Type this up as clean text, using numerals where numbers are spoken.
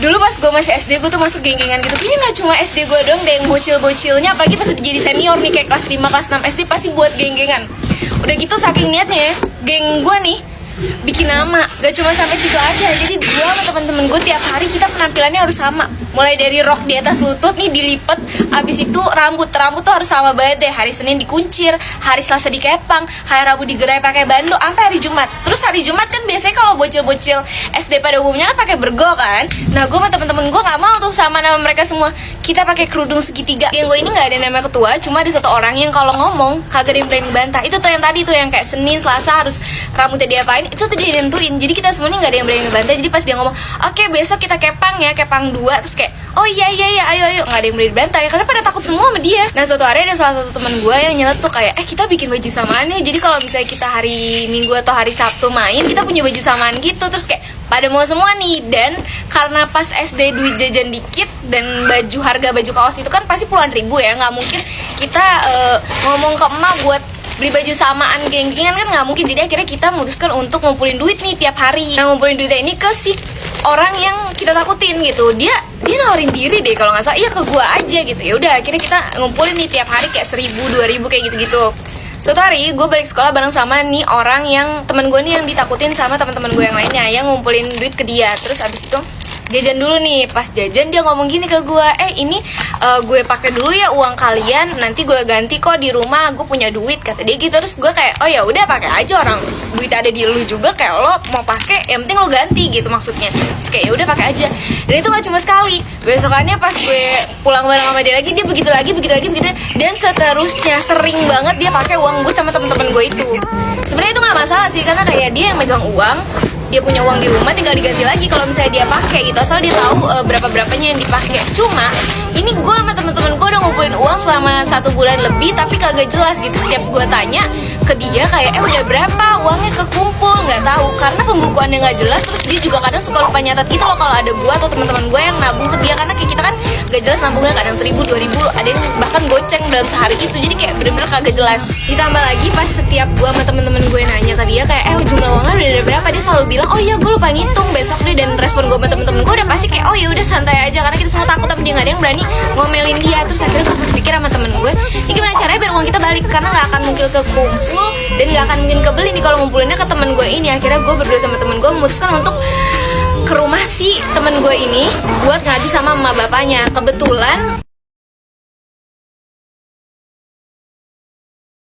Dulu pas gue masih SD gue tuh masuk geng-gengan gitu. Kayaknya gak cuma SD gue doang deh yang bocil-bocilnya. Apalagi pas udah jadi senior nih kayak kelas 5, kelas 6 SD pasti buat geng-gengan. Udah gitu saking niatnya ya, geng gue nih bikin nama. Gak cuma sampai situ aja. Jadi gue sama temen-temen gue tiap hari kita penampilannya harus sama. Mulai dari rok di atas lutut nih dilipet, abis itu rambut tuh harus sama banget deh. Hari Senin dikuncir, hari Selasa dikepang, hari Rabu digerai pakai bando, sampai hari Jumat. Terus hari Jumat kan biasanya kalau bocil-bocil SD pada umumnya kan pakai bergo kan. Nah gue sama temen-temen gue nggak mau tuh sama nama mereka semua. Kita pakai kerudung segitiga. Yang gue ini nggak ada nama ketua, cuma ada satu orang yang kalau ngomong kagak ada yang berani bantah. Itu tuh yang tadi tuh yang kayak Senin, Selasa harus rambutnya diapain, itu tuh dia nentuin. Jadi kita semua nih nggak ada yang berani ngebantah. Jadi pas dia ngomong, oke besok kita kepang ya, kepang 2, terus kayak oh iya ayo nggak ada yang berani bantah ya, karena pada takut semua sama dia. Nah suatu hari ada salah satu teman gue yang nyelet tuh kayak kita bikin baju samaan nih. Jadi kalau misalnya kita hari Minggu atau hari Sabtu main, kita punya baju samaan gitu. Terus kayak pada mau semua nih. Dan karena pas SD duit jajan dikit dan harga baju kaos itu kan pasti puluhan ribu ya, nggak mungkin kita ngomong ke emak buat beli baju samaan geng-gengan kan nggak mungkin. Jadi akhirnya kita memutuskan untuk ngumpulin duit nih tiap hari. Nah ngumpulin duitnya ini ke si orang yang kita takutin gitu. Dia nawarin diri deh kalau nggak salah, iya ke gua aja gitu. Ya udah akhirnya kita ngumpulin nih tiap hari kayak 1.000, 2.000 kayak gitu-gitu. Suatu hari gue balik sekolah bareng sama nih orang yang teman gue nih yang ditakutin sama teman-teman gue yang lainnya yang ngumpulin duit ke dia. Terus abis itu jajan dulu nih. Pas jajan dia ngomong gini ke gue, ini gue pakai dulu ya uang kalian, nanti gue ganti kok di rumah, gue punya duit, kata dia gitu. Terus gue kayak oh ya udah pakai aja, orang duit ada di lu juga, kayak lo mau pakai yang penting lo ganti gitu maksudnya. Terus kayak ya udah pakai aja. Dan itu gak cuma sekali, besokannya pas gue pulang bareng sama dia lagi, dia begitu lagi dan seterusnya. Sering banget dia pakai uang gue sama teman-teman gue itu. Sebenarnya itu nggak masalah sih, karena kayak dia yang megang uang, dia punya uang di rumah, tinggal diganti lagi kalau misalnya dia pakai gitu, asal dia tahu berapa-berapanya yang dipakai. Cuma ini gue sama teman-teman gue udah ngumpulin uang selama 1 bulan lebih, tapi kagak jelas gitu. Setiap gue tanya ke dia kayak udah berapa uangnya kekumpul, nggak tahu karena pembukuannya nggak jelas. Terus dia juga kadang suka lupa nyatet gitu loh kalau ada gue atau teman-teman gue yang nabung ke dia, karena kayak kita kan nggak jelas nabungnya, kadang 1.000, 2.000, ada yang bahkan goceng dalam sehari itu. Jadi kayak bener-bener kagak jelas. Ditambah lagi pas setiap gue sama teman-teman gue nanya ke dia kayak jumlah uangnya udah ada berapa, dia selalu bilang oh iya gue lupa ngitung besok deh. Dan respon gue sama temen-temen gue udah pasti kayak oh ya udah santai aja, karena kita semua takut tapi dia nggak ada yang berani ngomelin dia. Terus akhirnya gue berpikir sama temen gue, ini gimana caranya biar uang kita balik, karena nggak akan mungkin kekumpul dan nggak akan mungkin kebeli nih kalau ngumpulinnya ke temen gue ini. Akhirnya gue berdua sama temen gue memutuskan untuk ke rumah si temen gue ini buat ngadu sama emak bapaknya. Kebetulan